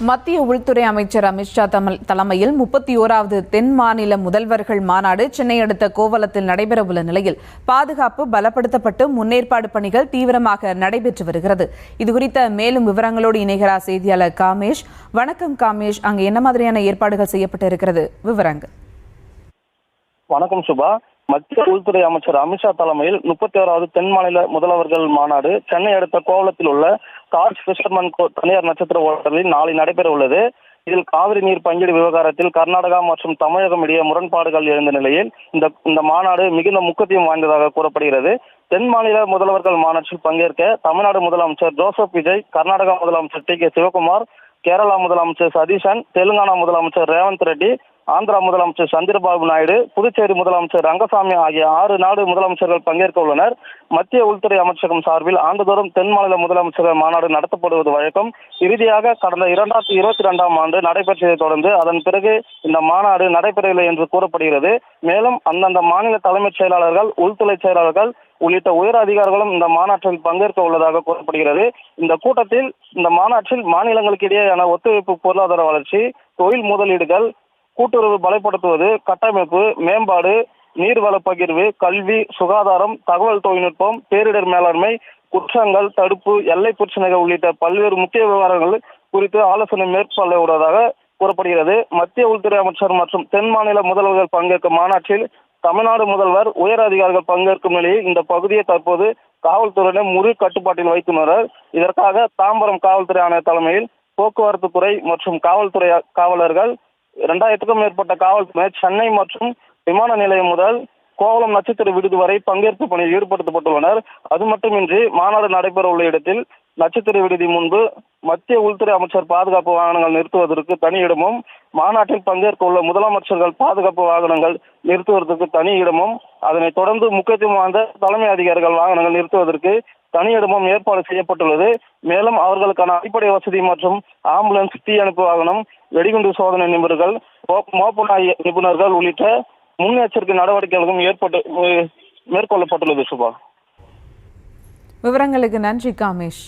மத்திய உள்துறை அமைச்சர் அமித்ஷா தலைமையில் 31வது தென் மாநில முதல்வர்கள் மாநாடு சென்னை அடுத்த கோவளத்தில் நடைபெறவுள்ள நிலையில் பாதுகாப்பு பலப்படுத்தப்பட்டு முன்னேற்பாடு பணிகள் தீவிரமாக நடைபெற்று வருகிறது. இதுகுறித்த மேலும் விவரங்களோடு இணைகிறார் செய்தியாளர் காமேஷ். வணக்கம் காமேஷ், அங்கு என்ன மாதிரியான ஏற்பாடுகள் செய்யப்பட்டு இருக்கிறது, விவரங்கள்? வணக்கம் சுபா. மத்திய உள்துறை அமைச்சர் அமித்ஷா தலைமையில் 31வது தென் மாநில முதல்வர்கள் மாநாடு சென்னை அடுத்த கோவளத்தில் உள்ள டார்ச் ஃபிஷர்மன் தனியார் நட்சத்திர ஓட்டலில் நாளை நடைபெற உள்ளது. இதில் காவிரி நீர் பங்கீடு விவகாரத்தில் கர்நாடகா மற்றும் தமிழகம் இடையே முரண்பாடுகள் எழுந்த நிலையில் இந்த மாநாடு மிகுந்த முக்கியத்துவம் வாய்ந்ததாக கூறப்படுகிறது. தென் மாநில முதல்வர்கள் மாநாட்டில் பங்கேற்க தமிழ்நாடு முதலமைச்சர் ஜோசப் விஜய், கர்நாடகா முதலமைச்சர் டி.கே. சிவகுமார், கேரளா முதலமைச்சர் சதீஷன், தெலுங்கானா முதலமைச்சர் ரேவந்த் ரெட்டி, ஆந்திரா முதலமைச்சர் சந்திரபாபு நாயுடு, புதுச்சேரி முதலமைச்சர் ரங்கசாமி ஆகிய 6 நாடு முதலமைச்சர்கள் பங்கேற்க உள்ளனர். மத்திய உள்துறை அமைச்சகம் சார்பில் ஆண்டுதோறும் தென் மாநில முதலமைச்சர்கள் மாநாடு நடத்தப்படுவது வழக்கம். இறுதியாக கடந்த 2022ஆம் ஆண்டு நடைபெற்றதை தொடர்ந்து அதன் பிறகு இந்த மாநாடு நடைபெறவில்லை என்று கூறப்படுகிறது. மேலும் அந்தந்த மாநில தலைமைச் செயலாளர்கள், உள்துறை செயலாளர்கள் உள்ளிட்ட உயர் அதிகாரிகளும் இந்த மாநாட்டில் பங்கேற்க உள்ளதாக கூறப்படுகிறது. இந்த மாநாட்டில் மாநிலங்களுக்கு இடையேயான ஒத்துழைப்பு, பொருளாதார வளர்ச்சி, தொழில் முதலீடுகள், கூட்டுறவு பலப்படுத்துவது, கட்டமைப்பு மேம்பாடு, நீர்வள பகிர்வு, கல்வி, சுகாதாரம், தகவல் தொழில்நுட்பம், பேரிடர் மேலாண்மை, குற்றங்கள் தடுப்பு, எல்லை பிரச்சனைகள் உள்ளிட்ட பல்வேறு முக்கிய விவகாரங்கள் குறித்து ஆலோசனை மேற்கொள்ள உள்ளதாக கூறப்படுகிறது. மத்திய உள்துறை அமைச்சர் மற்றும் தென் மாநில முதல்வர்கள் பங்கேற்கும் மாநாட்டில் தமிழ்நாடு முதல்வர், உயர் அதிகாரிகள் பங்கேற்கும் நிலையில் இந்த பகுதியை தற்போது காவல்துறையினர் முழு கட்டுப்பாட்டில் வைத்துள்ளனர். இதற்காக தாம்பரம் காவல்துறை ஆணையர் தலைமையில் போக்குவரத்து துறை மற்றும் காவல்துறை காவலர்கள் 2000க்கும் மேற்பட்ட காவல்துறையினர் சென்னை மற்றும் விமான நிலையம் முதல் கோவளம் நட்சத்திர விடுதி வரை பங்கேற்பு பணியில் ஈடுபடுத்தப்பட்டுள்ளனர். அது மட்டுமின்றி மாநாடு நடைபெற உள்ள இடத்தில் நட்சத்திர விடுதி முன்பு மத்திய உள்துறை அமைச்சர் பாதுகாப்பு வாகனங்கள் நிறுத்துவதற்கு தனி இடமும், மாநாட்டில் பங்கேற்க உள்ள முதலமைச்சர்கள் பாதுகாப்பு வாகனங்கள் நிறுத்துவதற்கு தனி இடமும், அதனைத் தொடர்ந்து முக்கியத்துவம் வாய்ந்த தலைமை அதிகாரிகள் வாகனங்கள் நிறுத்துவதற்கு தனி இடமும் ஏற்பாடு செய்யப்பட்டுள்ளது. மேலும் அவர்களுக்கான அடிப்படை வசதி மற்றும் ஆம்புலன்ஸ், தீயணைப்பு வாகனம், வெடிகுண்டு சோதனை நிபுணர்கள், மோப்பநாய் நிபுணர்கள் உள்ளிட்ட முன்னெச்சரிக்கை நடவடிக்கைகளும் மேற்கொள்ளப்பட்டுள்ளது. சுபா, விவரங்களுக்கு நன்றி காமேஷ்.